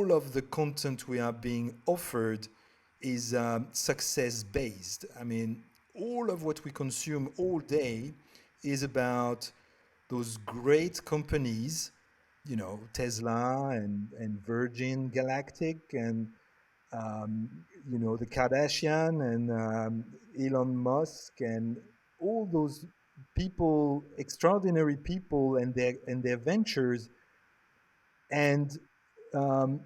all of the content we are being offered is success based. I mean, all of what we consume all day is about those great companies, Tesla and Virgin Galactic and the Kardashian and Elon Musk and all those people, extraordinary people and their ventures. And um,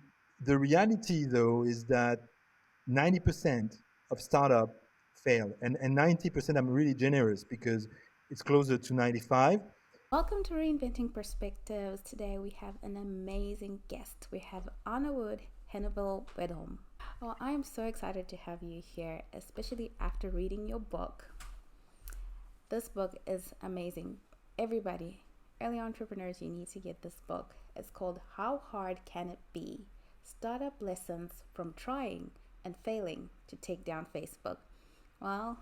the reality, though, is that 90% of startup fail, and 90%. I'm really generous because it's closer to 95. Welcome to Reinventing Perspectives. Today we have an amazing guest. We have Arnaud Henneville-Wedholm. Well, I am so excited to have you here, especially after reading your book. This book is amazing. Everybody, early entrepreneurs, you need to get this book. It's called How Hard Can It Be? Startup Lessons from Trying and Failing to Take Down Facebook. Well,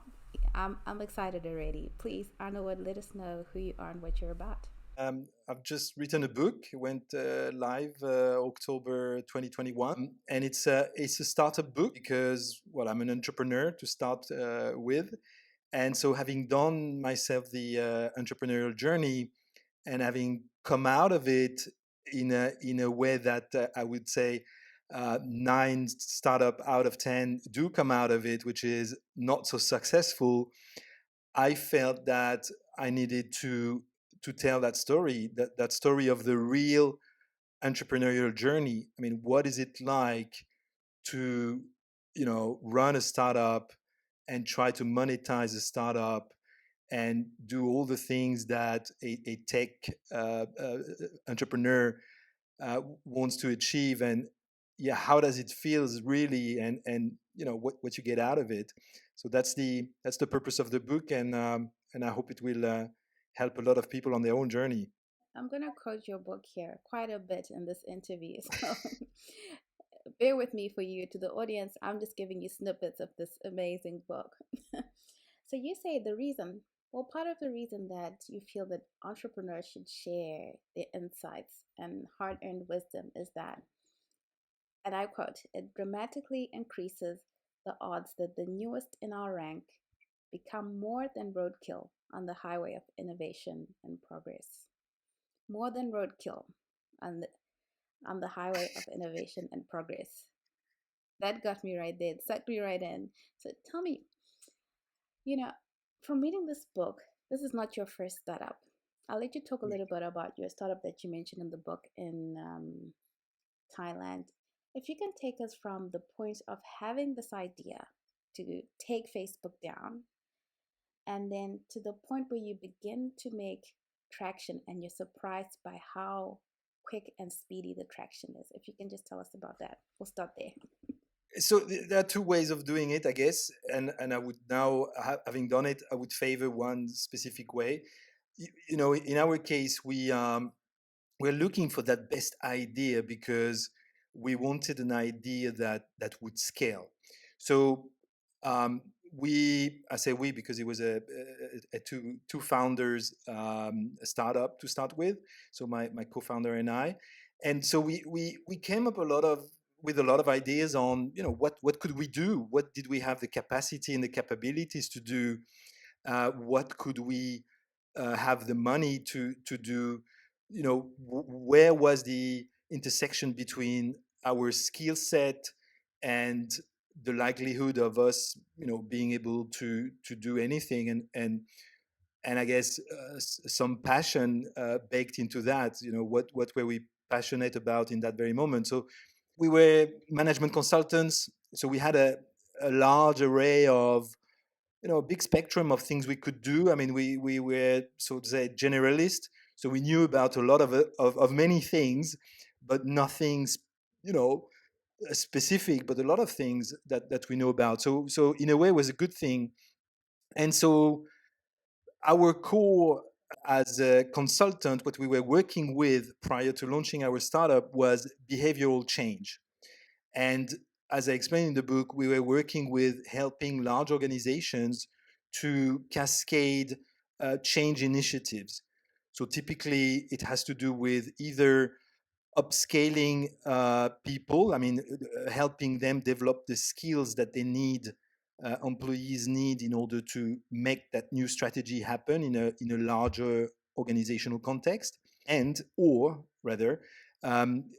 I'm excited already. Please, Arnaud, let us know who you are and what you're about. I've just written a book. It went live October 2021, and it's a startup book because, well, I'm an entrepreneur to start with, and so having done myself the entrepreneurial journey and having come out of it in a way that I would say 9 startup out of 10 do come out of it, which is not so successful. I felt that I needed to tell that story, that story of the real entrepreneurial journey. I mean, what is it like to run a startup and try to monetize a startup and do all the things that a tech entrepreneur wants to achieve, and yeah, how does it feels really, and what you get out of it. So that's the purpose of the book, and I hope it will help a lot of people on their own journey. I'm going to quote your book here quite a bit in this interview. So bear with me for you. To the audience, I'm just giving you snippets of this amazing book. So you say the reason, well, part of the reason that you feel that entrepreneurs should share their insights and hard earned wisdom is that, and I quote, it dramatically increases the odds that the newest in our rank become more than roadkill on the highway of innovation and progress. More than roadkill on the highway of innovation and progress. That got me right there. It sucked me right in. So tell me, you know, from reading this book, this is not your first startup. I'll let you talk a little bit about your startup that you mentioned in the book in Thailand. If you can take us from the point of having this idea to take Facebook down, and then to the point where you begin to make traction and you're surprised by how quick and speedy the traction is. If you can just tell us about that, we'll start there. So there are two ways of doing it, I guess, and I would now, having done it, I would favor one specific way. In our case, we're looking for that best idea because we wanted an idea that would scale. So I say we because it was a two founders startup to start with. So my co-founder and I, and so we came up with a lot of ideas on what could we do, what did we have the capacity and the capabilities to do, what could we have the money to do, where was the intersection between our skill set and the likelihood of us being able to do anything, and I guess some passion baked into that. What were we passionate about in that very moment? So we were management consultants, so we had a large array of a big spectrum of things we could do. I mean, we were, so to say, generalist, so we knew about a lot of many things, but nothing specific, but a lot of things that we know about. So in a way, it was a good thing. And so our core as a consultant, what we were working with prior to launching our startup was behavioral change. And as I explained in the book, we were working with helping large organizations to cascade change initiatives. So typically, it has to do with either upscaling people. I mean, helping them develop the skills that they need, employees need, in order to make that new strategy happen in a larger organizational context, and or rather,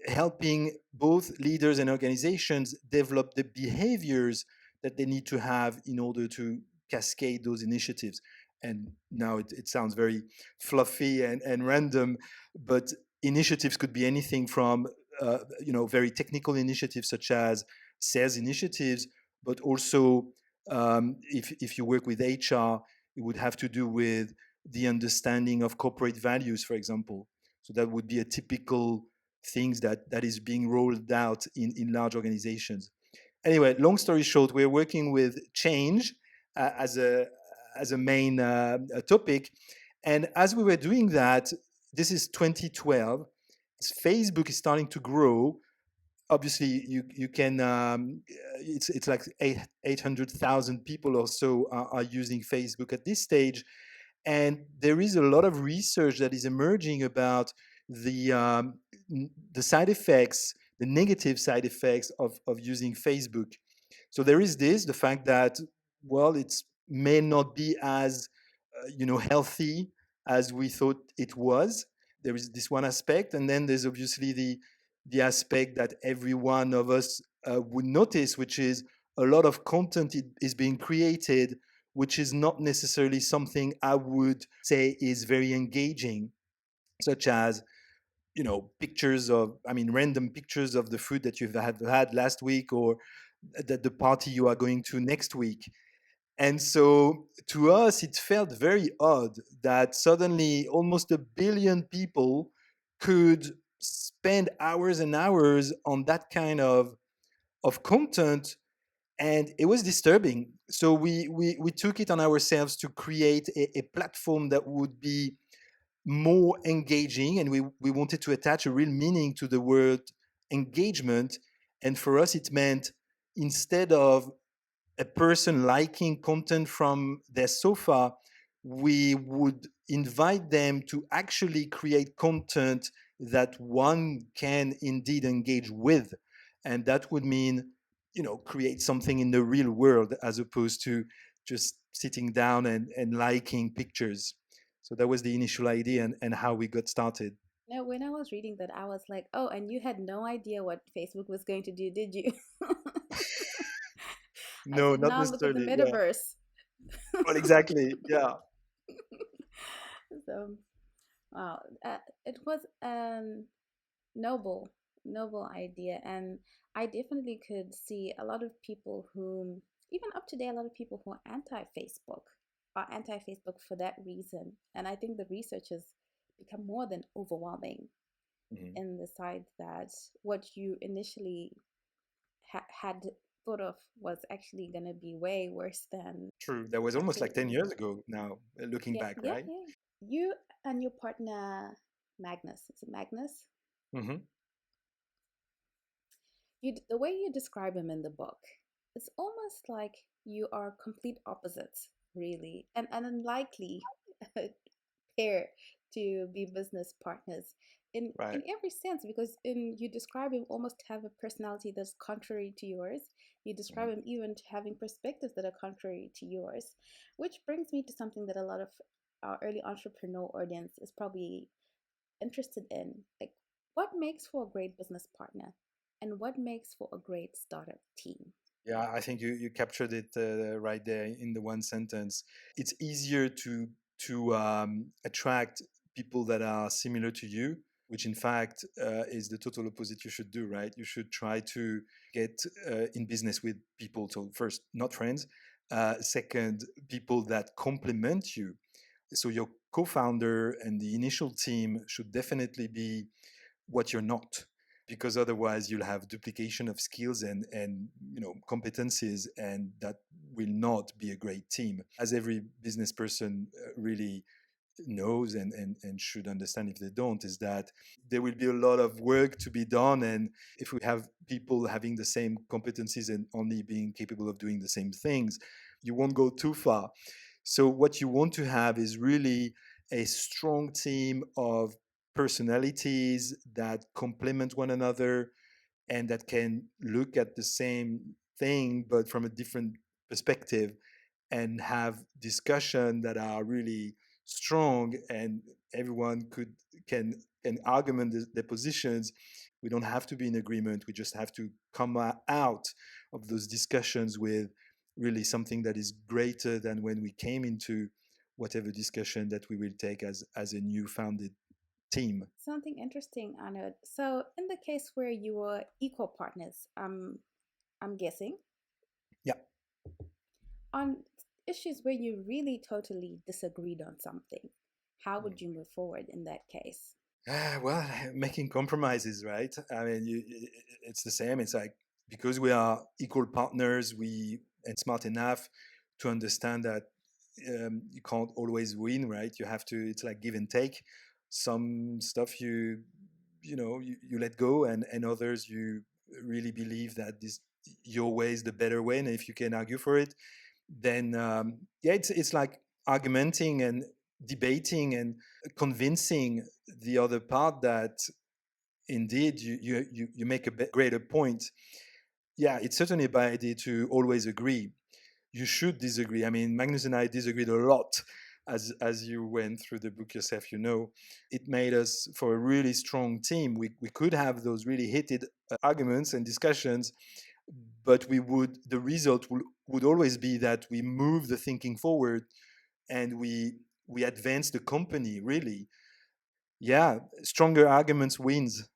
helping both leaders and organizations develop the behaviors that they need to have in order to cascade those initiatives. And now it sounds very fluffy and random, but initiatives could be anything from very technical initiatives such as sales initiatives, but also if you work with HR, it would have to do with the understanding of corporate values, for example. So that would be a typical things that is being rolled out in large organizations. Anyway, long story short, we're working with change as a main topic. And as we were doing that, this is 2012. Facebook is starting to grow. Obviously, you can. It's like 800,000 people or so are using Facebook at this stage, and there is a lot of research that is emerging about the side effects, the negative side effects of using Facebook. So there is the fact that, well, it may not be as healthy as we thought it was. There is this one aspect, and then there's obviously the aspect that every one of us would notice, which is a lot of content is being created, which is not necessarily something I would say is very engaging, such as pictures of, I mean, random pictures of the food that you've had last week, or the party you are going to next week. And so to us, it felt very odd that suddenly almost 1 billion people could spend hours and hours on that kind of content. And it was disturbing. So we took it on ourselves to create a platform that would be more engaging. And we wanted to attach a real meaning to the word engagement. And for us, it meant, instead of a person liking content from their sofa, we would invite them to actually create content that one can indeed engage with. And that would mean, create something in the real world as opposed to just sitting down and liking pictures. So that was the initial idea and how we got started. Now, when I was reading that, I was like, oh, and you had no idea what Facebook was going to do, did you? I No, said, not now look at the necessarily. Yeah. metaverse. Well, exactly. Yeah. So, wow, it was noble, noble idea. And I definitely could see a lot of people who, even up today, a lot of people who are anti-Facebook are anti-Facebook for that reason. And I think the research has become more than overwhelming Mhm. in the side that what you initially had thought of was actually going to be way worse than True. That was almost like 10 actually. years ago now, looking Yeah, back, yeah, right? yeah. You and your partner, Magnus, is it Magnus? Hmm. The way you describe him in the book, it's almost like you are complete opposites, really, and an unlikely pair to be business partners Right. in every sense, because in you describe him almost to have a personality that's contrary to yours. You describe Mhm. him even to having perspectives that are contrary to yours, which brings me to something that a lot of our early entrepreneur audience is probably interested in, like, what makes for a great business partner and what makes for a great startup team. Yeah, I think you captured it right there in the one sentence. It's easier to attract people that are similar to you, which in fact is the total opposite you should do, right? You should try to get in business with people. So first, not friends. Second, people that complement you. So your co-founder and the initial team should definitely be what you're not, because otherwise you'll have duplication of skills and competencies, and that will not be a great team, as every business person really knows and should understand. If they don't, is that there will be a lot of work to be done, and if we have people having the same competencies and only being capable of doing the same things, you won't go too far. So what you want to have is really a strong team of personalities that complement one another and that can look at the same thing but from a different perspective and have discussion that are really strong and everyone can argument their positions. We don't have to be in agreement. We just have to come out of those discussions with really something that is greater than when we came into whatever discussion that we will take as a new founded team. Something interesting, Arnaud. So, in the case where you were equal partners, I'm guessing, Yeah. on issues where you really totally disagreed on something, how would you move forward in that case? Well, making compromises, right? I mean, it's the same. It's like because we are equal partners, we and smart enough to understand that you can't always win, right? You have to. It's like give and take. Some stuff you let go, and others you really believe that this your way is the better way. And if you can argue for it, then yeah, it's like argumenting and debating and convincing the other part that indeed you make a greater point. Yeah, it's certainly a bad idea to always agree. You should disagree. I mean, Magnus and I disagreed a lot as you went through the book yourself. It made us for a really strong team. We could have those really heated arguments and discussions, but the result would always be that we move the thinking forward and we advance the company really. Yeah, stronger arguments wins.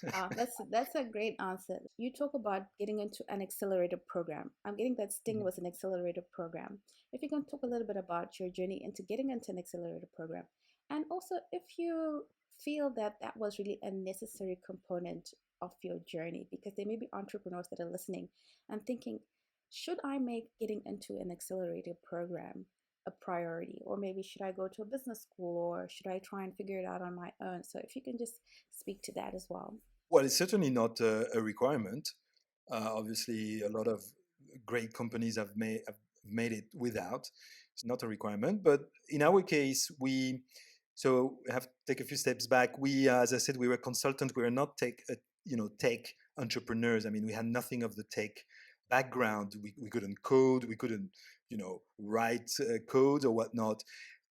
That's a great answer. You talk about getting into an accelerator program. I'm getting that Sting was an accelerator program. If you can talk a little bit about your journey into getting into an accelerator program, and also if you feel that that was really a necessary component of your journey, because there may be entrepreneurs that are listening and thinking, should I make getting into an accelerator program a priority, or maybe should I go to a business school, or should I try and figure it out on my own? So if you can just speak to that as well. Well, it's certainly not a requirement. Obviously, a lot of great companies have made it without. It's not a requirement, but in our case, we have to take a few steps back. As I said, we were consultants. We were not tech entrepreneurs. I mean, we had nothing of the tech background. We couldn't code. We couldn't write code or whatnot.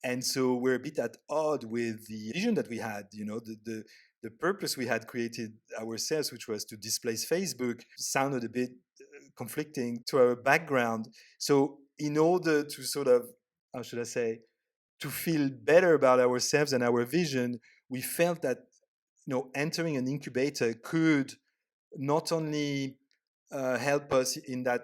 And so we're a bit at odd with the vision that we had. The purpose we had created ourselves, which was to displace Facebook, sounded a bit conflicting to our background. So, in order to sort of, how should I say, to feel better about ourselves and our vision, we felt that entering an incubator could not only help us in those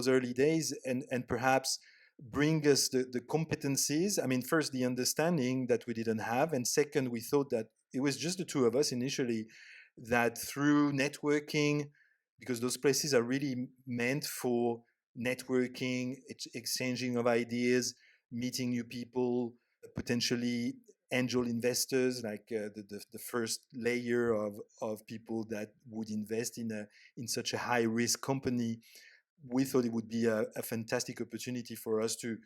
early days, and perhaps bring us the competencies. I mean, first, the understanding that we didn't have. And second, we thought that it was just the two of us initially, that through networking, because those places are really meant for networking, exchanging of ideas, meeting new people, potentially angel investors, like the first layer of people that would invest in such a high risk company. We thought it would be a fantastic opportunity for us to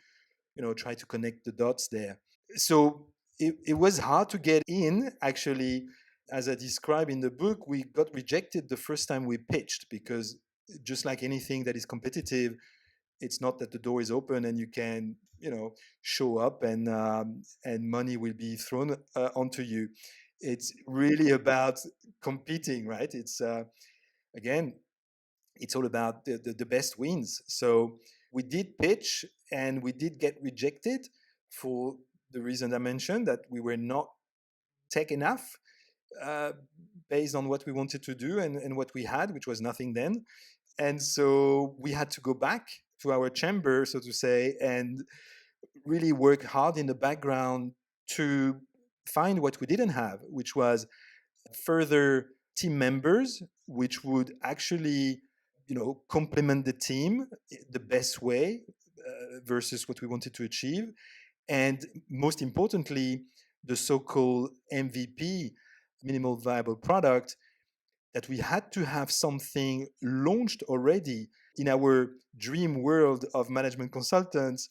try to connect the dots there. So it was hard to get in. Actually, as I describe in the book, we got rejected the first time we pitched, because just like anything that is competitive, it's not that the door is open and you can show up and money will be thrown onto you. It's really about competing, right? It's again, it's all about the best wins. So we did pitch and we did get rejected for the reason I mentioned, that we were not tech enough, uh, based on what we wanted to do and what we had, which was nothing then. And so we had to go back to our chamber, so to say, and really work hard in the background to find what we didn't have, which was further team members, which would actually, complement the team the best way, versus what we wanted to achieve. And most importantly, the so-called MVP, minimal viable product, that we had to have something launched already. In our dream world of management consultants,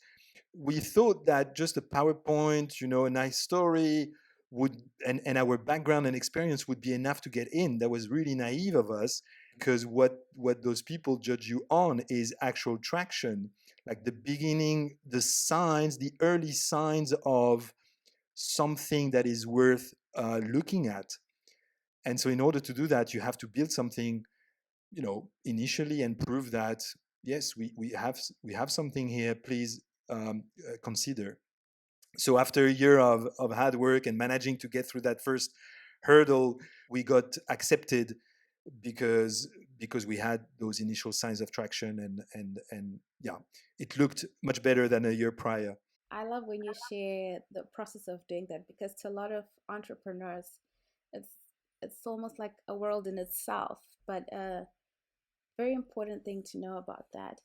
we thought that just a PowerPoint, a nice story would, and our background and experience would be enough to get in. That was really naive of us, because what those people judge you on is actual traction, like the beginning, the signs, the early signs of something that is worth looking at. And so in order to do that, you have to build something, initially, and prove that yes, we have something here. Please consider. So after a year of hard work and managing to get through that first hurdle, we got accepted because we had those initial signs of traction, and yeah, it looked much better than a year prior. I love when you share the process of doing that, because to a lot of entrepreneurs, it's it's almost like a world in itself. But a very important thing to know about that.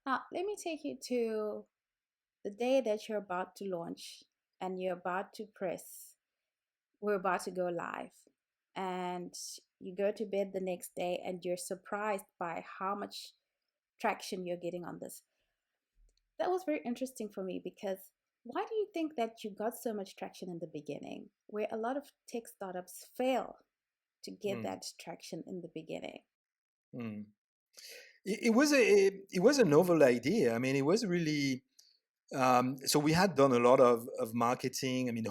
Now, let me take you to the day that you're about to launch and you're about to press. We're about to go live, and you go to bed the next day and you're surprised by how much traction you're getting on this. That was very interesting for me, because why do you think that you got so much traction in the beginning, where a lot of tech startups fail to get Mm, that traction in the beginning? mm. It was a novel idea. I mean, it was really. So we had done a lot of marketing. I mean,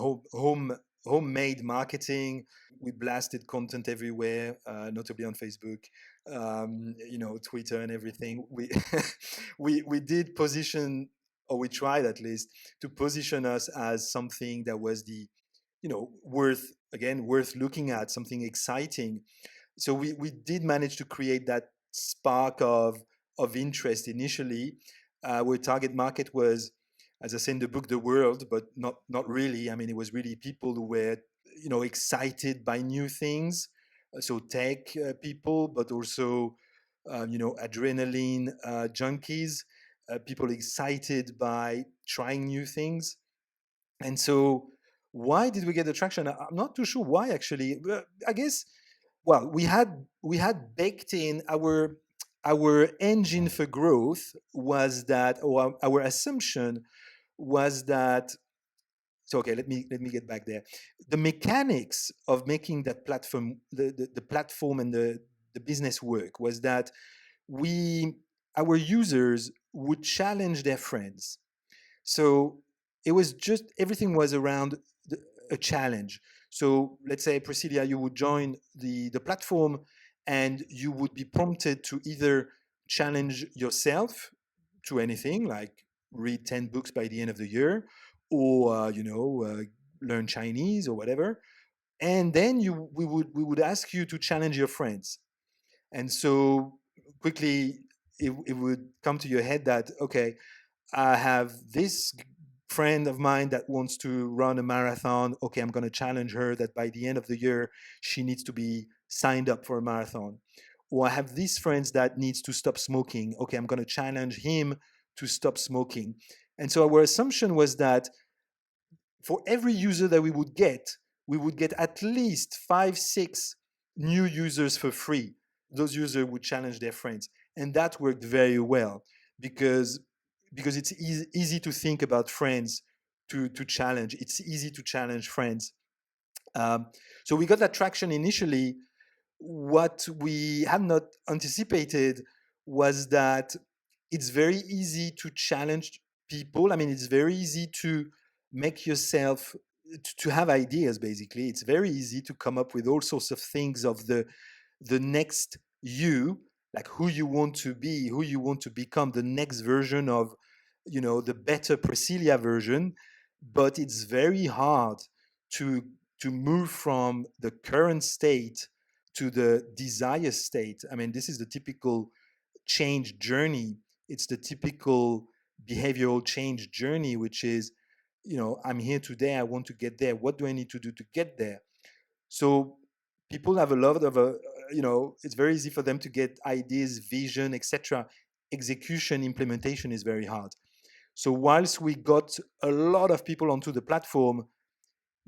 homemade marketing. We blasted content everywhere, notably on Facebook, Twitter and everything. We we did position, or we tried at least to position us as something that was the, worth looking at, something exciting. So we did manage to create that spark of interest initially. Our target market was, as I say in the book, the world, but not really. I mean, it was really people who were, excited by new things. So tech people, but also, adrenaline junkies, people excited by trying new things. And so, why did we get the traction? I'm not too sure why, actually. I guess, well, we had baked in our engine for growth was that, or our assumption was that. So okay, let me get back there. The mechanics of making that platform, the platform and the business work, was that we our users would challenge their friends. So it was just, everything was around a challenge. So let's say, Priscilla, you would join the platform, and you would be prompted to either challenge yourself to anything, like read 10 books by the end of the year, or learn Chinese or whatever. And then we would ask you to challenge your friends. And so quickly it would come to your head that, okay, I have this friend of mine that wants to run a marathon. Okay, I'm going to challenge her that by the end of the year, she needs to be signed up for a marathon. Or I have these friends that needs to stop smoking. Okay, I'm going to challenge him to stop smoking. And so our assumption was that for every user that we would get at least five, six new users for free. Those users would challenge their friends. And that worked very well, because it's easy to think about friends to challenge. It's easy to challenge friends. Um, so we got that traction initially. What we had not anticipated was that it's very easy to challenge people. I mean, it's very easy to make yourself, to have ideas. Basically, it's very easy to come up with all sorts of things of the next you, like who you want to be, who you want to become, the next version of, the better Priscilla version. But it's very hard to move from the current state to the desired state. I mean, this is the typical change journey. It's the typical behavioral change journey, which is, I'm here today, I want to get there. What do I need to do to get there? So people have a lot of, it's very easy for them to get ideas, vision, etc. Execution, implementation is very hard. So whilst we got a lot of people onto the platform,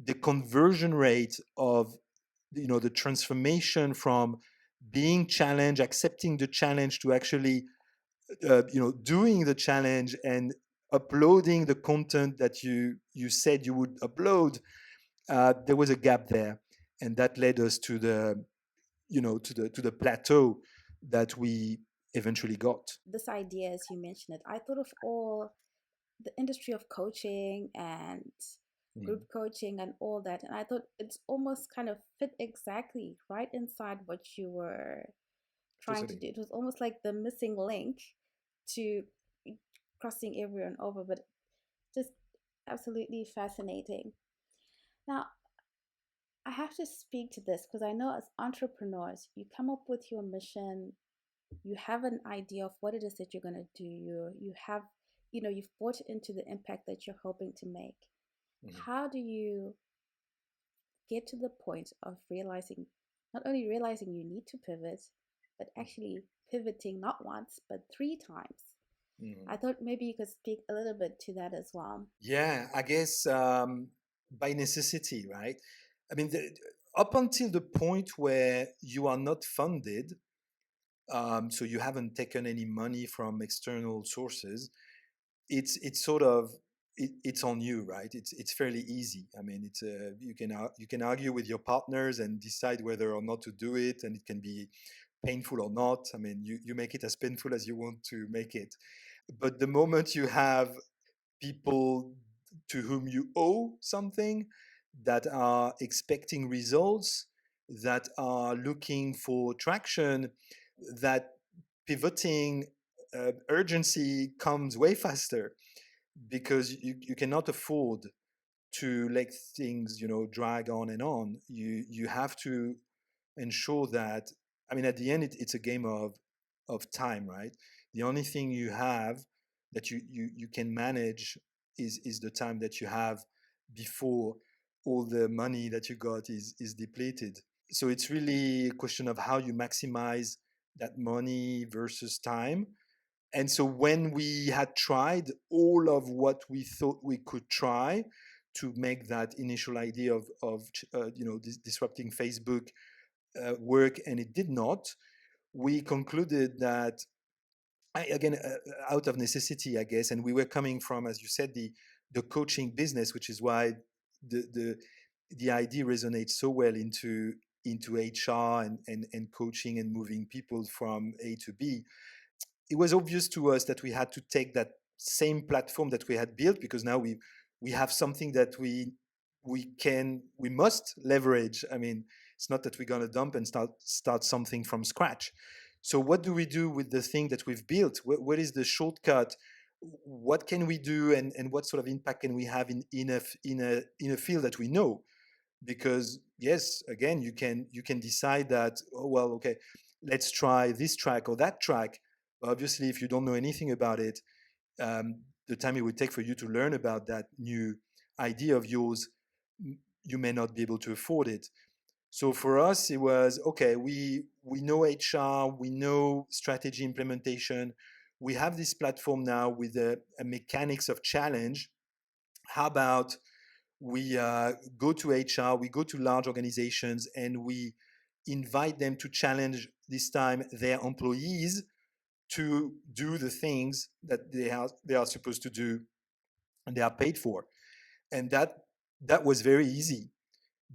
the conversion rate of, the transformation from being challenged, accepting the challenge, to actually doing the challenge and uploading the content that you said you would upload, there was a gap there, and that led us to the to the plateau that we eventually got. This idea, as you mentioned it, I thought of all the industry of coaching and Mm, group coaching and all that. And I thought it's almost kind of fit exactly right inside what you were trying to totally. do. It was almost like the missing link to crossing everyone over, but just absolutely fascinating. Now, I have to speak to this because I know as entrepreneurs, you come up with your mission, you have an idea of what it is that you're going to do. You have, you've bought into the impact that you're hoping to make. Mhm. How do you get to the point of realizing, not only realizing you need to pivot, but actually pivoting not once, but three times? Mhm. I thought maybe you could speak a little bit to that as well. Yeah, I guess by necessity, right? I mean, up until the point where you are not funded, so you haven't taken any money from external sources, it's sort of it's on you, right? It's fairly easy. I mean, it's you can argue with your partners and decide whether or not to do it, and it can be painful or not. I mean, you make it as painful as you want to make it. But the moment you have people to whom you owe something, that are expecting results, that are looking for traction, that pivoting urgency comes way faster, because you cannot afford to let things drag on and on. You have to ensure that, I mean, at the end, it's a game of time, right? The only thing you have that you can manage is the time that you have before all the money that you got is depleted. So it's really a question of how you maximize that money versus time. And so when we had tried all of what we thought we could try to make that initial idea of disrupting Facebook work, and it did not, we concluded that, again, out of necessity, I guess, and we were coming from, as you said, the coaching business, which is why the the the idea resonates so well into HR and coaching and moving people from A to B. It was obvious to us that we had to take that same platform that we had built, because now we have something that we must leverage. I mean, it's not that we're going to dump and start something from scratch. So what do we do with the thing that we've built? What is the shortcut? What can we do, and what sort of impact can we have in a field that we know? Because yes, again, you can decide that, oh well, okay, let's try this track or that track. Obviously, if you don't know anything about it, the time it would take for you to learn about that new idea of yours, you may not be able to afford it. So for us, it was okay. We know HR, we know strategy implementation. We have this platform now with a mechanics of challenge. How about we go to HR, we go to large organizations, and we invite them to challenge this time their employees to do the things that they are supposed to do and they are paid for. And that was very easy,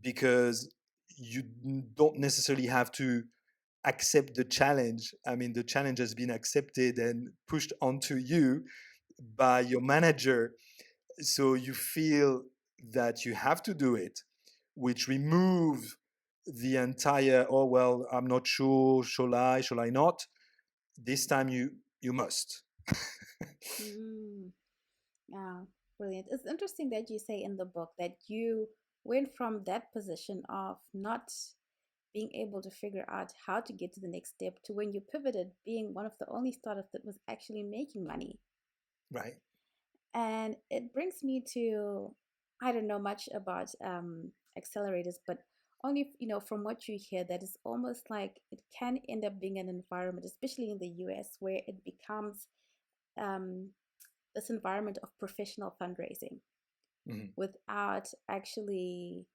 because you don't necessarily have to accept the challenge. I mean, the challenge has been accepted and pushed onto you by your manager, so you feel that you have to do it, which remove the entire, oh well, I'm not sure, shall I not? This time you must. Mm, yeah, brilliant. It's interesting that you say in the book that you went from that position of not being able to figure out how to get to the next step to when you pivoted being one of the only startups that was actually making money. Right. And it brings me to, I don't know much about accelerators, but only, from what you hear, that is almost like it can end up being an environment, especially in the US, where it becomes um, this environment of professional fundraising Mhm. without actually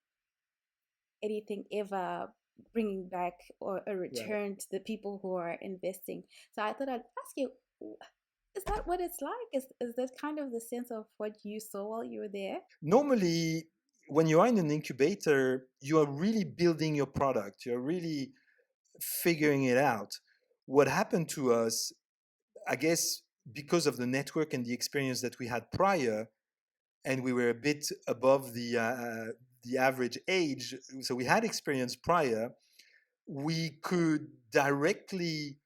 anything ever bringing back or a Right. return to the people who are investing. So I thought I'd ask you, Is that what it's like? Is that kind of the sense of what you saw while you were there? Normally, when you are in an incubator, you are really building your product. You're really figuring it out. What happened to us, I guess, because of the network and the experience that we had prior, and we were a bit above the average age, so we had experience prior. We could directly,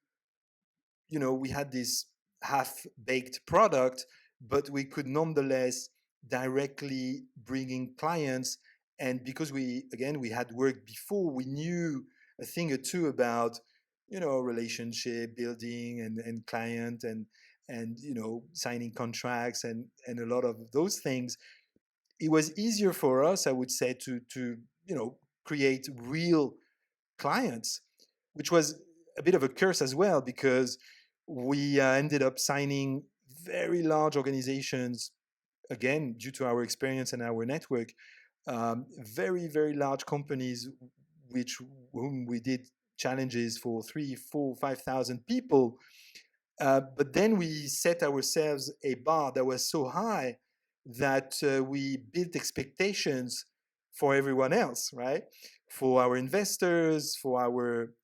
we had this half baked product, but we could nonetheless directly bring in clients. And because we had worked before, we knew a thing or two about, relationship building and client and signing contracts and a lot of those things. It was easier for us, I would say, to create real clients, which was a bit of a curse as well, because we ended up signing very large organizations, again, due to our experience and our network, very, very large companies, which whom we did challenges for 3, 4, 5,000 people. But then we set ourselves a bar that was so high that we built expectations for everyone else, right? For our investors, for our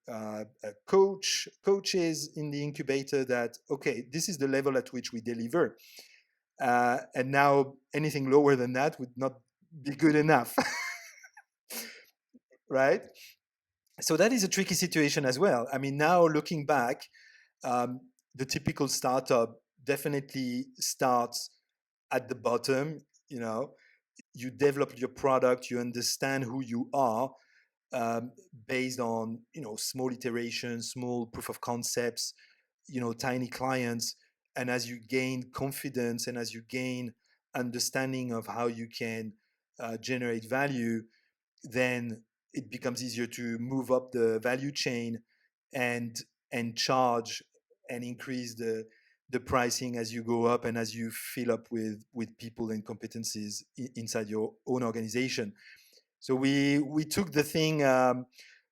coaches in the incubator, that okay, this is the level at which we deliver, and now anything lower than that would not be good enough, right? So that is a tricky situation as well. I mean, now looking back, um, the typical startup definitely starts at the bottom. You develop your product, you understand who you are, um, based on small iterations, small proof of concepts, tiny clients. And as you gain confidence and as you gain understanding of how you can generate value, then it becomes easier to move up the value chain and charge and increase the pricing as you go up and as you fill up with people and competencies inside your own organization. So we took the thing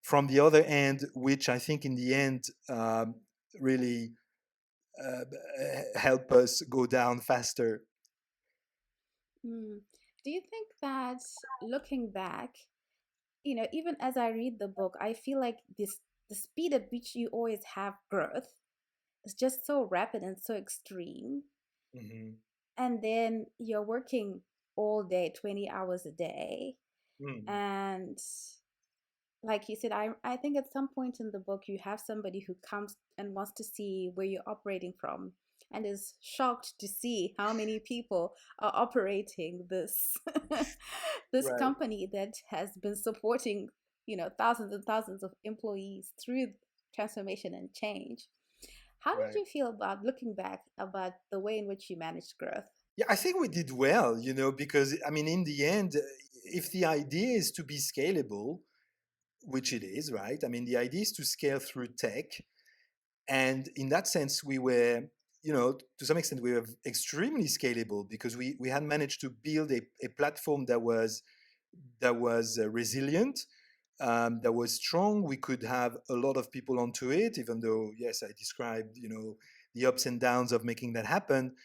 from the other end, which I think in the end really uh, help us go down faster. Hmm. Do you think that looking back, even as I read the book, I feel like the speed at which you always have growth is just so rapid and so extreme. Hmm. And then you're working all day, 20 hours a day. Mm. And like you said, I think at some point in the book, you have somebody who comes and wants to see where you're operating from and is shocked to see how many people are operating this this Right, company that has been supporting thousands and thousands of employees through transformation and change. How did right. you feel about looking back about the way in which you managed growth? Yeah, I think we did well, because I mean, in the end, if the idea is to be scalable, which it is, right? I mean, the idea is to scale through tech. And in that sense, we were, to some extent, we were extremely scalable because we had managed to build a platform that was resilient, that was strong. We could have a lot of people onto it, even though, yes, I described, the ups and downs of making that happen.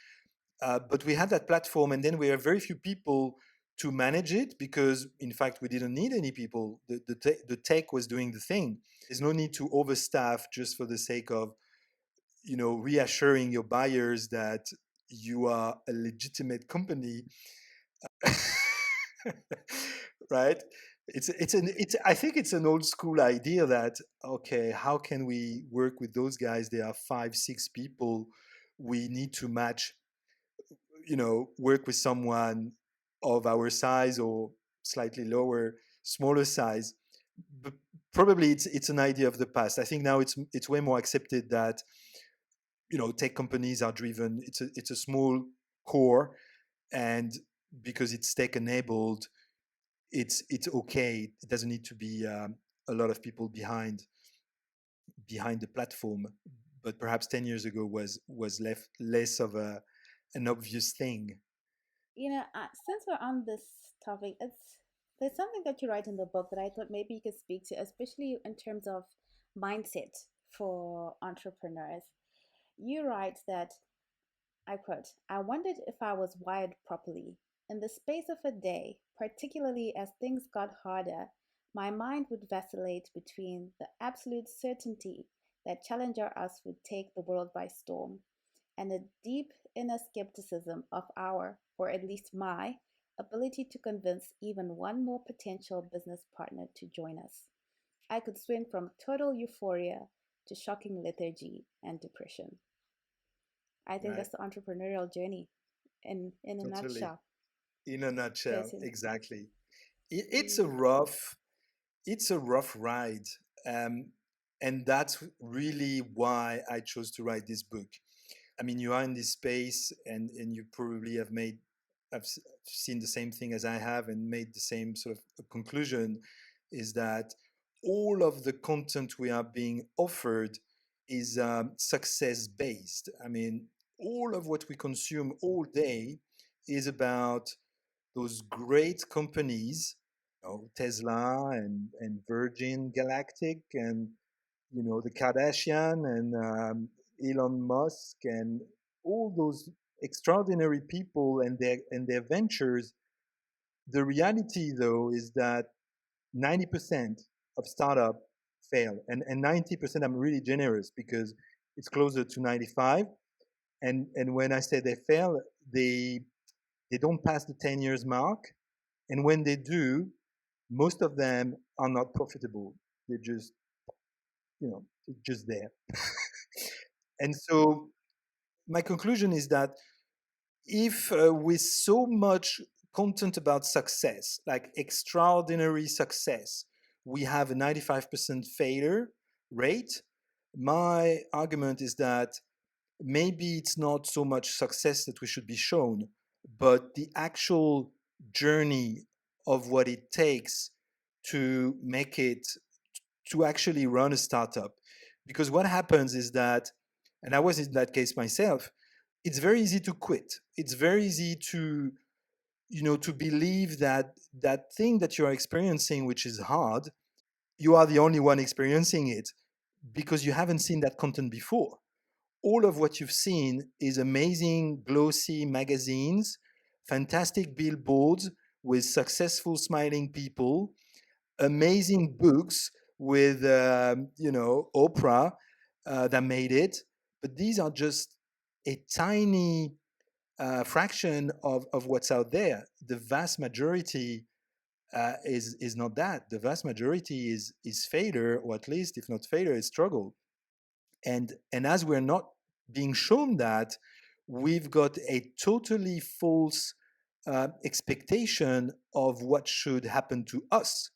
But we had that platform, and then we had very few people to manage it because, in fact, we didn't need any people. The tech was doing the thing. There's no need to overstaff just for the sake of, reassuring your buyers that you are a legitimate company, right? I think it's an old school idea that okay, how can we work with those guys? They are 5, 6 people. We need to match, work with someone of our size or slightly lower, smaller size. But probably it's an idea of the past. I think now it's way more accepted that tech companies are driven. It's a small core, and because it's tech enabled, it's okay. It doesn't need to be a lot of people behind the platform. But perhaps 10 years ago was less of an obvious thing. Since we're on this topic, there's something that you write in the book that I thought maybe you could speak to, especially in terms of mindset for entrepreneurs. You write that I quote, I wondered if I was wired properly. In the space of a day, particularly as things got harder, my mind would vacillate between the absolute certainty that Challenger us would take the world by storm and a deep inner skepticism of our, or at least my, ability to convince even one more potential business partner to join us. I could swing from total euphoria to shocking lethargy and depression. I think Right. that's the entrepreneurial journey in a Totally. nutshell. In a nutshell, Certainly. exactly. It's a Mm, rough ride. Um, and that's really why I chose to write this book. I mean, you are in this space, and you probably have seen the same thing as I have, and made the same sort of conclusion, is that all of the content we are being offered is success based. I mean, all of what we consume all day is about those great companies, Tesla and Virgin Galactic, and the Kardashian and Elon Musk and all those extraordinary people and their ventures. The reality, though, is that 90% of startup fail, and 90%. I'm really generous because it's closer to 95. And when I say they fail, they don't pass the 10 years mark, and when they do, most of them are not profitable. They're just there. And so my conclusion is that if with so much content about success, like extraordinary success, we have a 95% failure rate, my argument is that maybe it's not so much success that we should be shown, but the actual journey of what it takes to make it, to actually run a startup. Because what happens is that, and I was in that case myself, it's very easy to quit. It's very easy to believe that that thing that you're experiencing, which is hard, you are the only one experiencing it because you haven't seen that content before. All of what you've seen is amazing, glossy magazines, fantastic billboards with successful, smiling people, amazing books with, Oprah that made it. But these are just a tiny fraction of what's out there. The vast majority is not that. The vast majority is failure, or at least, if not failure, is struggle. And as we're not being shown that, we've got a totally false expectation of what should happen to us.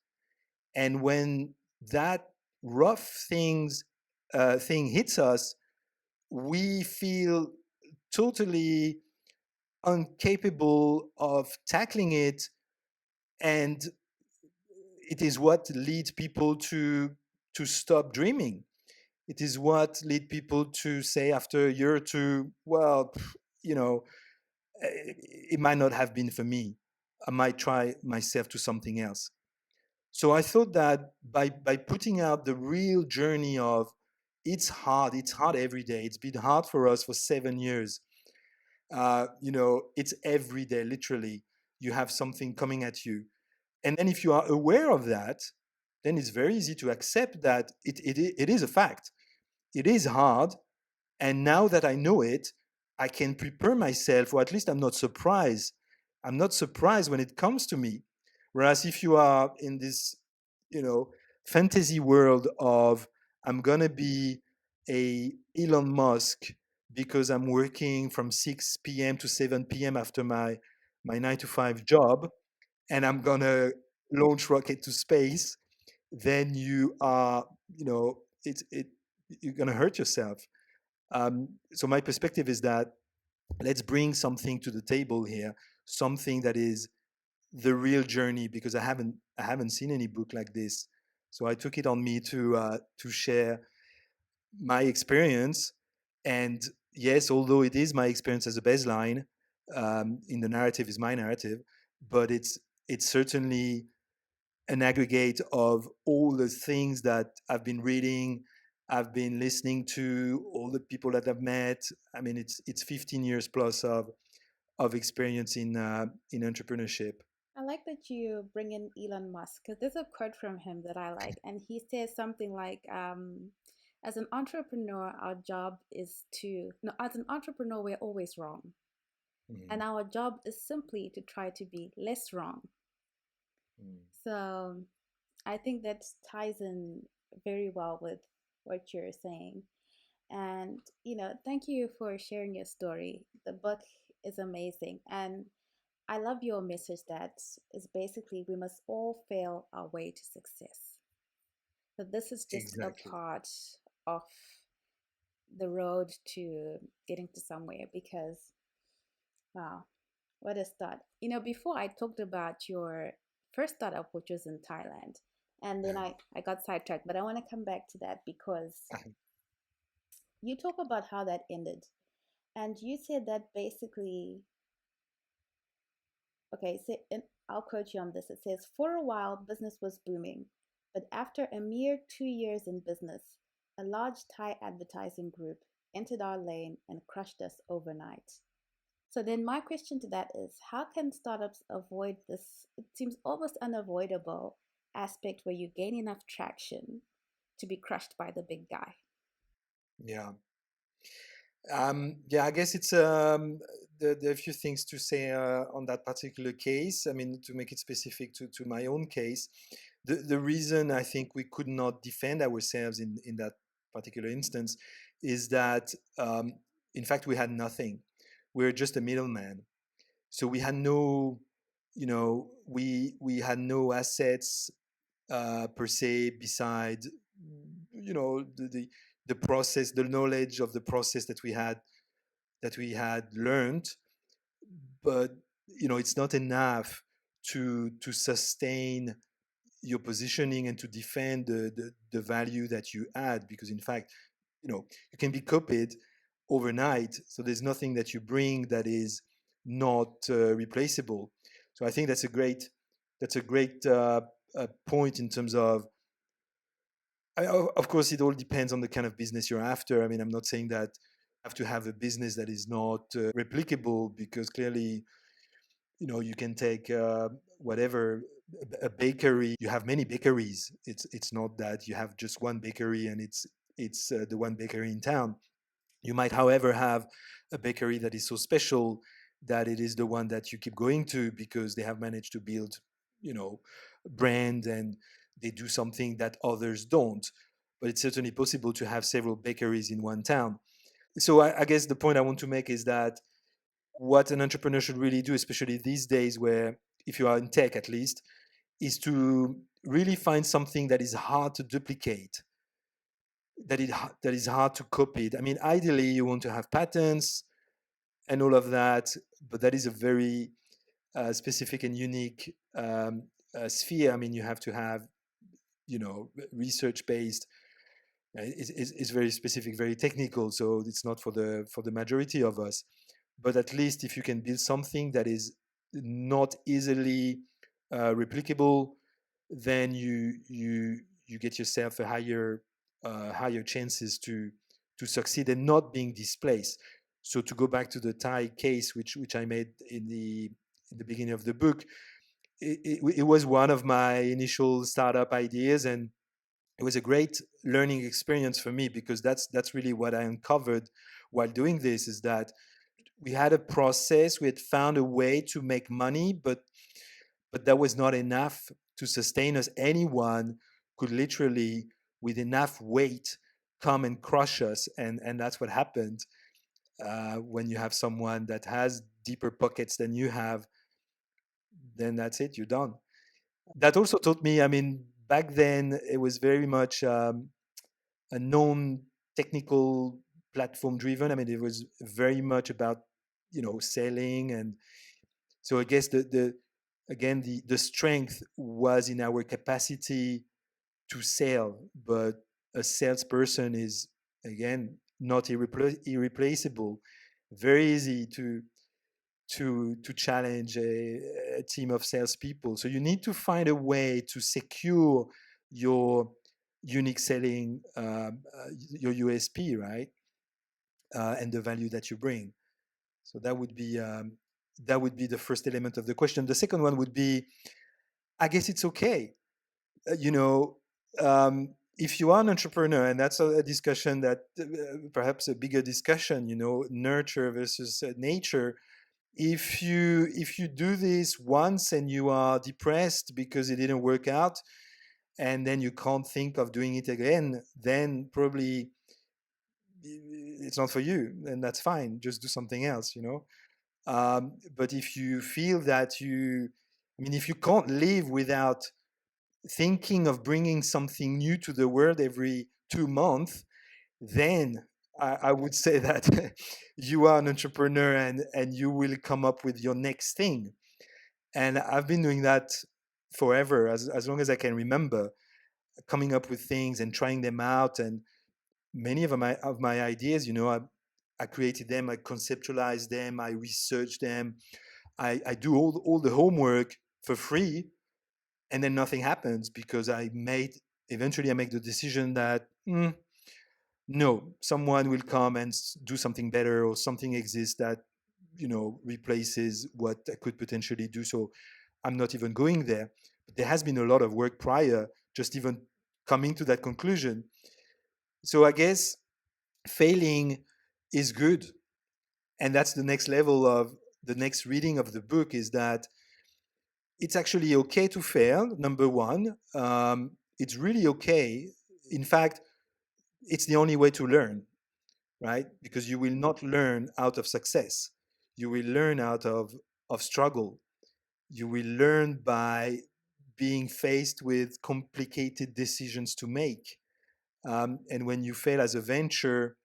And when that rough thing hits us, we feel totally incapable of tackling it, and it is what leads people to stop dreaming. It is what lead people to say after a year or two, well, it might not have been for me. I might try myself to something else. So I thought that by putting out the real journey of, it's hard every day. It's been hard for us for 7 years. It's every day, literally. You have something coming at you. And then if you are aware of that, then it's very easy to accept that it is a fact. It is hard. And now that I know it, I can prepare myself, or at least I'm not surprised. I'm not surprised when it comes to me. Whereas if you are in this, fantasy world of, I'm gonna be a Elon Musk because I'm working from 6 p.m. to 7 p.m. after my 9 to 5 job, and I'm gonna launch rocket to space, then you are, you're gonna hurt yourself. So my perspective is that let's bring something to the table here, something that is the real journey, because I haven't seen any book like this. So I took it on me to share my experience. And yes, although it is my experience as a baseline, in the narrative is my narrative, but it's certainly an aggregate of all the things that I've been reading, I've been listening to all the people that I've met. I mean, it's 15 years plus of experience in entrepreneurship. I like that you bring in Elon Musk because there's a quote from him that I like, and he says something like, "As an entrepreneur, our job is to no, as an entrepreneur, we're always wrong, Mm, and our job is simply to try to be less wrong." mm. So I think that ties in very well with what you're saying. And, thank you for sharing your story. The book is amazing. And I love your message that is basically we must all fail our way to success. That this is just a Exactly. part of the road to getting to somewhere because, wow, what a start. Before I talked about your first startup, which was in Thailand, and then I got sidetracked, but I want to come back to that because you talk about how that ended. And you said that basically, okay, so and I'll quote you on this. It says, "For a while, business was booming, but after a mere 2 years in business, a large Thai advertising group entered our lane and crushed us overnight." So then my question to that is, how can startups avoid this? It seems almost unavoidable aspect where you gain enough traction to be crushed by the big guy. Yeah. Yeah, I guess it's there are a few things to say on that particular case. I mean, to make it specific to my own case, the reason I think we could not defend ourselves in that particular instance is that, in fact, we had nothing. We're just a middleman. So we had no, we had no assets per se beside, the process, the knowledge of the process that we had learned, but it's not enough to sustain your positioning and to defend the value that you add, because in fact, you can be copied overnight, so there's nothing that you bring that is not replaceable. So I think that's a great point in terms of, of course, it all depends on the kind of business you're after. I mean, I'm not saying that you have to have a business that is not replicable, because clearly, you can take whatever, a bakery. You have many bakeries. It's not that you have just one bakery and it's the one bakery in town. You might, however, have a bakery that is so special that it is the one that you keep going to because they have managed to build, brand, and they do something that others don't. But it's certainly possible to have several bakeries in one town. So I guess the point I want to make is that what an entrepreneur should really do, especially these days, where, if you are in tech at least, is to really find something that is hard to duplicate, that is hard to copy. I mean, ideally, you want to have patents and all of that, but that is a very specific and unique sphere. I mean, you have to have, research based. It's very specific, very technical, so it's not for the majority of us. But at least if you can build something that is not easily replicable, then you get yourself a higher chances to succeed and not being displaced. So to go back to the Thai case, which I made in the beginning of the book, it was one of my initial startup ideas, and it was a great learning experience for me, because that's really what I uncovered while doing this, is that we had a process, we had found a way to make money, but that was not enough to sustain us. Anyone could literally, with enough weight, come and crush us, and that's what happened. When you have someone that has deeper pockets than you have, then that's it, you're done. That also taught me, I mean, back then it was very much a non-technical platform driven. I mean, it was very much about, selling. And so I guess the strength was in our capacity to sell, but a salesperson is, again, not irreplaceable. Very easy to challenge a team of salespeople. So you need to find a way to secure your unique selling, your USP, right? And the value that you bring. So that would be the first element of the question. The second one would be, I guess it's okay. You know, if you are an entrepreneur, and that's a discussion that perhaps a bigger discussion, you know, nurture versus nature. If you do this once and you are depressed because it didn't work out, and then you can't think of doing it again, then probably it's not for you, and that's fine. Just do something else, you know. But if you feel that I mean, if you can't live without thinking of bringing something new to the world every 2 months, then I would say that you are an entrepreneur, and you will come up with your next thing. And I've been doing that forever, as long as I can remember, coming up with things and trying them out. And many of my ideas, you know, I created them, I conceptualized them, I researched them, I do all the homework for free, and then nothing happens because eventually I make the decision that no, someone will come and do something better, or something exists that, you know, replaces what I could potentially do. So I'm not even going there. But there has been a lot of work prior, just even coming to that conclusion. So I guess failing is good. And that's the next level of the next reading of the book, is that it's actually okay to fail, number one. It's really okay. In fact, it's the only way to learn, right? Because you will not learn out of success. You will learn out of struggle. You will learn by being faced with complicated decisions to make. And when you fail as a venture,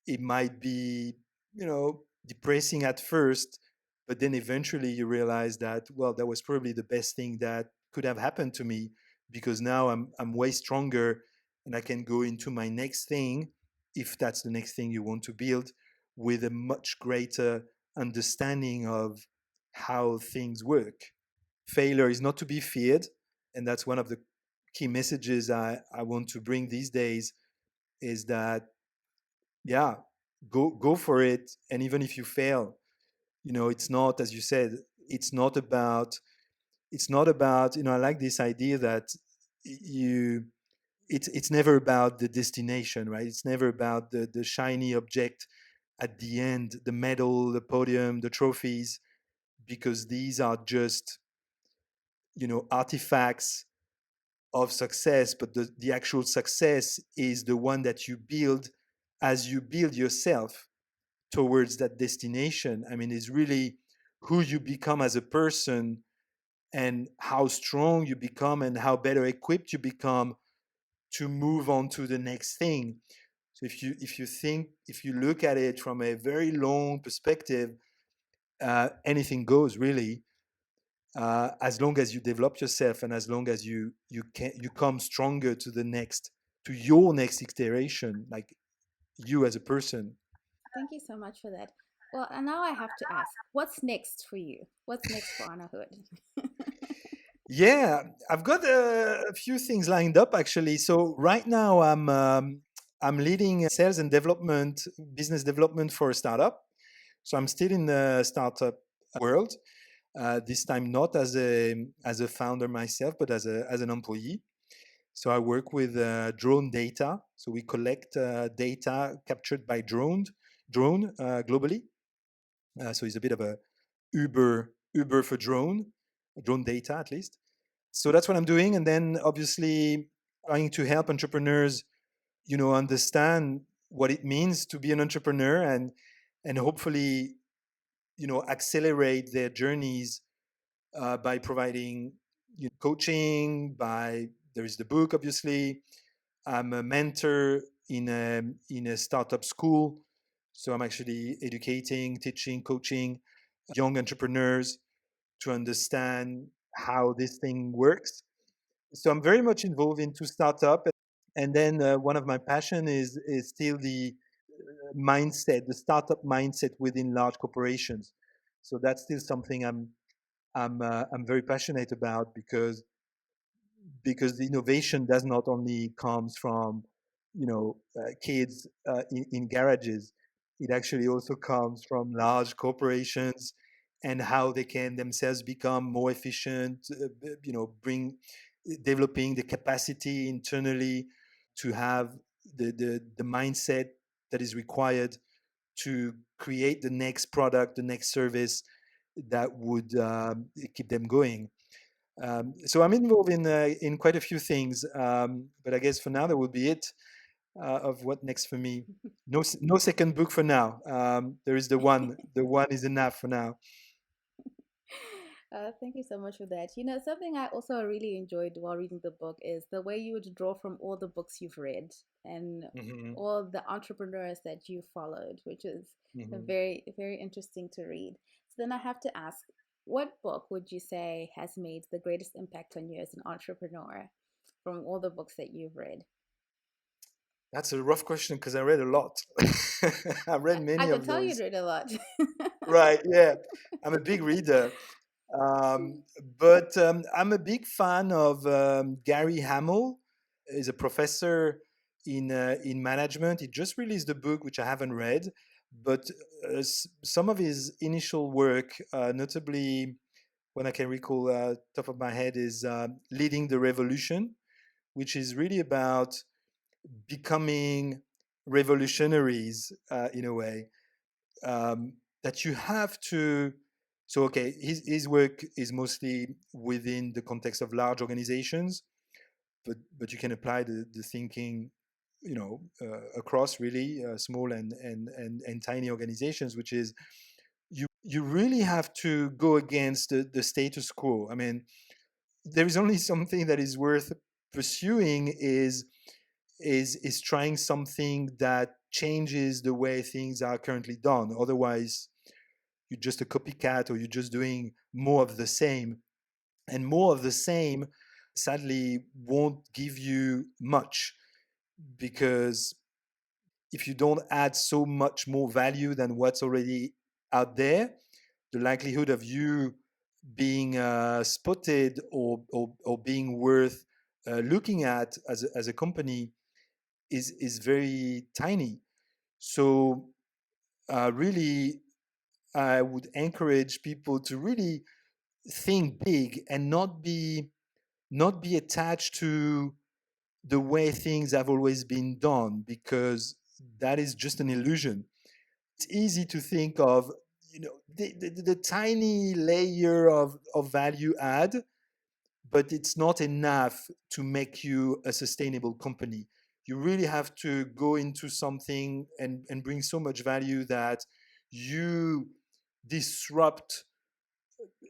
it might be, you know, depressing at first, but then eventually you realize that, well, that was probably the best thing that could have happened to me, because now I'm way stronger, and I can go into my next thing, if that's the next thing you want to build, with a much greater understanding of how things work. Failure is not to be feared, and that's one of the key messages I want to bring these days, is that, yeah, go for it. And even if you fail, you know, it's not, as you said, it's not about you know, I like this idea that you it's never about the destination, right? It's never about the shiny object at the end, the medal, the podium, the trophies, because these are just, you know, artifacts of success. But the actual success is the one that you build as you build yourself towards that destination. I mean, it's really who you become as a person, and how strong you become, and how better equipped you become to move on to the next thing. So if you look at it from a very long perspective, anything goes, really, as long as you develop yourself, and as long as you come stronger to your next iteration, like you as a person. Thank you so much for that. Well, and now I have to ask, what's next for you? What's next for Arnaud Hood? Yeah, I've got a few things lined up, actually. So right now I'm leading sales and development, business development for a startup. So I'm still in the startup world. This time not as a founder myself, but as an employee. So I work with drone data. So we collect data captured by drone globally. So it's a bit of a Uber for drone data, at least. So that's what I'm doing. And then obviously trying to help entrepreneurs, you know, understand what it means to be an entrepreneur, and hopefully, you know, accelerate their journeys by providing, you know, coaching. By There is the book, obviously. I'm a mentor in a startup school, so I'm actually educating, teaching, coaching young entrepreneurs to understand how this thing works. So I'm very much involved into startup. And then one of my passion is still the mindset, the startup mindset within large corporations. So that's still something I'm very passionate about, because because the innovation does not only comes from kids in garages. It actually also comes from large corporations and how they can themselves become more efficient, bring developing the capacity internally to have the mindset that is required to create the next product, the next service that would keep them going. So I'm involved in quite a few things, but I guess for now that would be it of what next for me. No second book for now. There is the one. The one is enough for now. Thank you so much for that. You know, something I also really enjoyed while reading the book is the way you would draw from all the books you've read and Hmm. all the entrepreneurs that you followed, which is a Hmm. very, very interesting to read. So then I have to ask, what book would you say has made the greatest impact on you as an entrepreneur from all the books that you've read? That's a rough question because I read a lot. I've read I many could of tell you'd those. read a lot. Right? Yeah, I'm a big reader. Um, but I'm a big fan of Gary Hamel. He's a professor in management. He just released a book which I haven't read, but some of his initial work, notably when I can recall top of my head, is Leading the Revolution, which is really about becoming revolutionaries in a way, that you have to. So okay, his work is mostly within the context of large organizations, but you can apply the thinking, across really small and tiny organizations, which is you really have to go against the status quo. I mean, there is only something that is worth pursuing is trying something that changes the way things are currently done. Otherwise, you're just a copycat or you're just doing more of the same. And more of the same, sadly, won't give you much because if you don't add so much more value than what's already out there, the likelihood of you being spotted or being worth looking at as a company is very tiny. So, really, I would encourage people to really think big and not be attached to the way things have always been done, because that is just an illusion. It's easy to think of the tiny layer of value add, but it's not enough to make you a sustainable company. You really have to go into something and bring so much value that you disrupt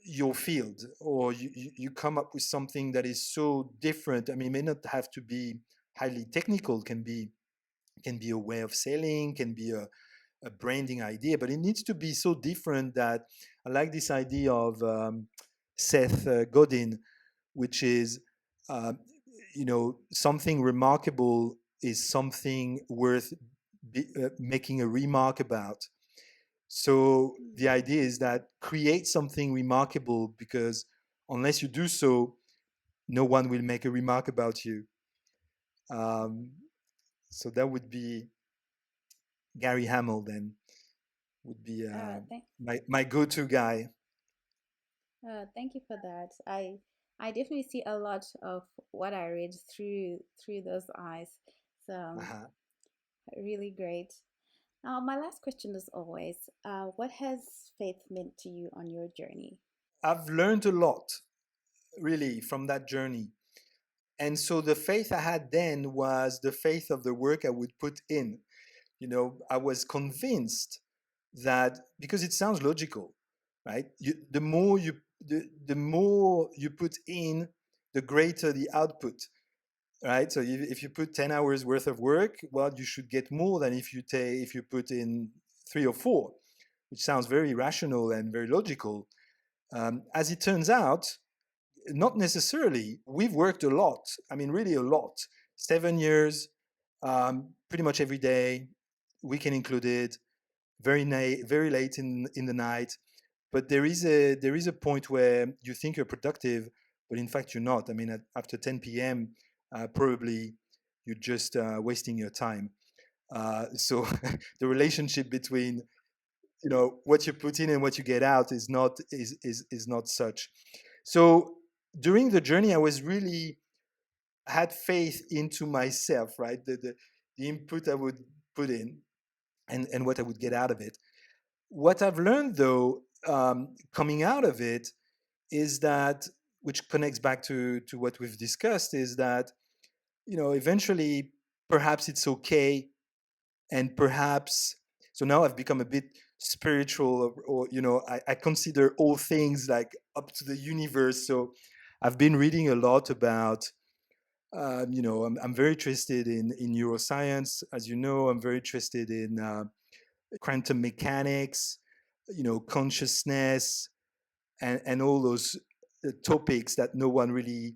your field, or you come up with something that is so different. I mean, it may not have to be highly technical, can be a way of selling, can be a branding idea, but it needs to be so different that I like this idea of Seth Godin, which is, uh, something remarkable is something worth making a remark about. So the idea is that create something remarkable, because unless you do so, no one will make a remark about you. Um, so that would be Gary Hamel, then would be Thank my go-to guy. thank you for that. I definitely see a lot of what I read through those eyes. So Uh-huh. really great. Now, my last question is always, what has faith meant to you on your journey? I've learned a lot, really, from that journey. And so the faith I had then was the faith of the work I would put in. I was convinced that, because it sounds logical, right? The more you put in, the greater the output, right? So if you put 10 hours worth of work, well, you should get more than if you put in 3 or 4, which sounds very rational and very logical. As it turns out, not necessarily. We've worked a lot. I mean, really a lot. 7 years, pretty much every day, weekend included, very late in the night. But there is a point where you think you're productive, but in fact, you're not. I mean, after 10 p.m., probably you're just wasting your time. So the relationship between what you put in and what you get out is not such. So during the journey, I was really had faith into myself, right? The input I would put in and what I would get out of it. What I've learned though, coming out of it, is that, which connects back to what we've discussed, is that eventually perhaps it's okay, and perhaps, so now I've become a bit spiritual, or I consider all things like up to the universe. So I've been reading a lot about I'm very interested in neuroscience. As you know, I'm very interested in quantum mechanics, consciousness, and all those topics that no one really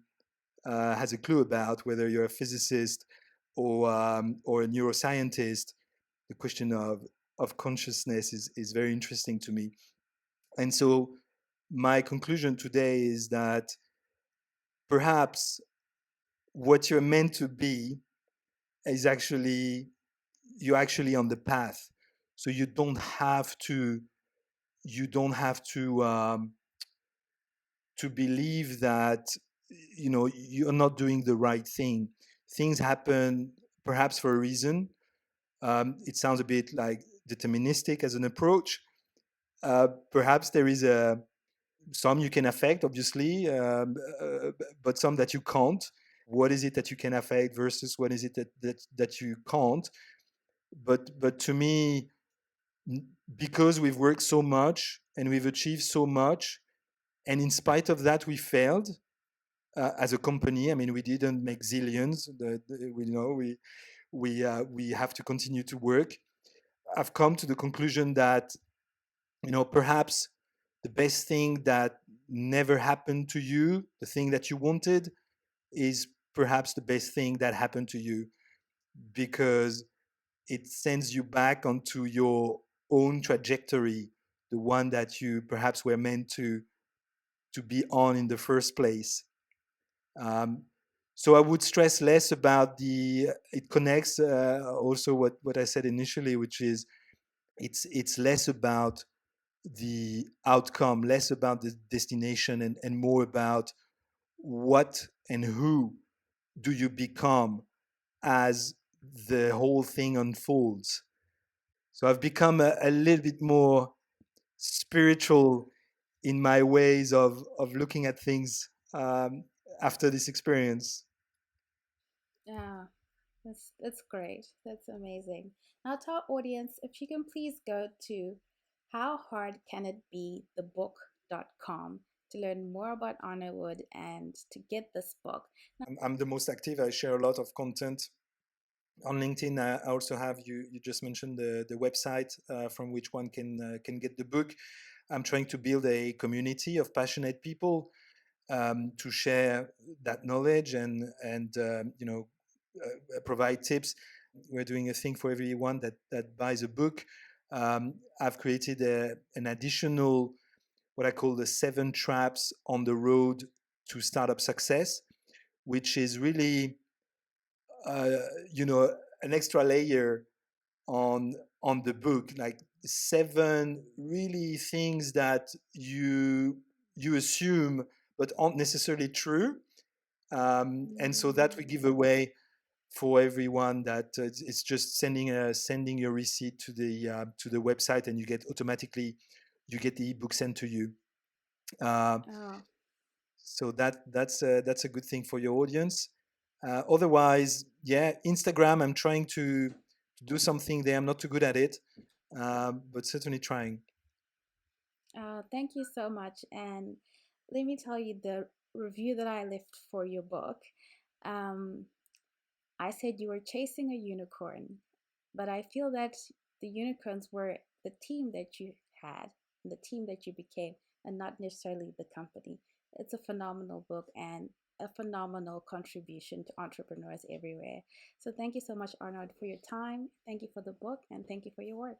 has a clue about, whether you're a physicist or a neuroscientist. The question of consciousness is very interesting to me. And so my conclusion today is that perhaps what you're meant to be is actually, you're actually on the path. So you don't have to believe that you're not doing the right thing. Things happen perhaps for a reason. It sounds a bit like deterministic as an approach. Perhaps there is some you can affect, obviously, but some that you can't. What is it that you can affect versus what is it that you can't? But to me, because we've worked so much and we've achieved so much, and in spite of that, we failed as a company. I mean, we didn't make zillions. We have to continue to work. I've come to the conclusion that perhaps the best thing that never happened to you, the thing that you wanted, is perhaps the best thing that happened to you, because it sends you back onto your own trajectory, the one that you perhaps were meant to be on in the first place. Um, so I would stress less about it connects also what I said initially, which is it's less about the outcome, less about the destination, and more about what and who do you become as the whole thing unfolds. So I've become a little bit more spiritual in my ways of looking at things after this experience. Yeah, that's great. That's amazing. Now, to our audience, if you can please go to howhardcanitbe.thebook.com to learn more about Arnaud Wood and to get this book. I'm the most active. I share a lot of content on LinkedIn. I also have, you just mentioned the website from which one can get the book. I'm trying to build a community of passionate people to share that knowledge and provide tips. We're doing a thing for everyone that buys a book. I've created an additional, what I call the 7 traps on the road to startup success, which is really uh, you know an extra layer on the book, like 7 really things that you assume but aren't necessarily true. And so that we give away for everyone, that it's just sending your receipt to the website, and you get the ebook sent to you. uh, Oh, so that's a good thing for your audience. Otherwise, yeah, Instagram, I'm trying to do something there. I'm not too good at it, but certainly trying. thank you so much. And let me tell you the review that I left for your book. Um, I said you were chasing a unicorn, but I feel that the unicorns were the team that you had, the team that you became, and not necessarily the company. It's a phenomenal book and a phenomenal contribution to entrepreneurs everywhere. So thank you so much, Arnold, for your time. Thank you for the book, and thank you for your work.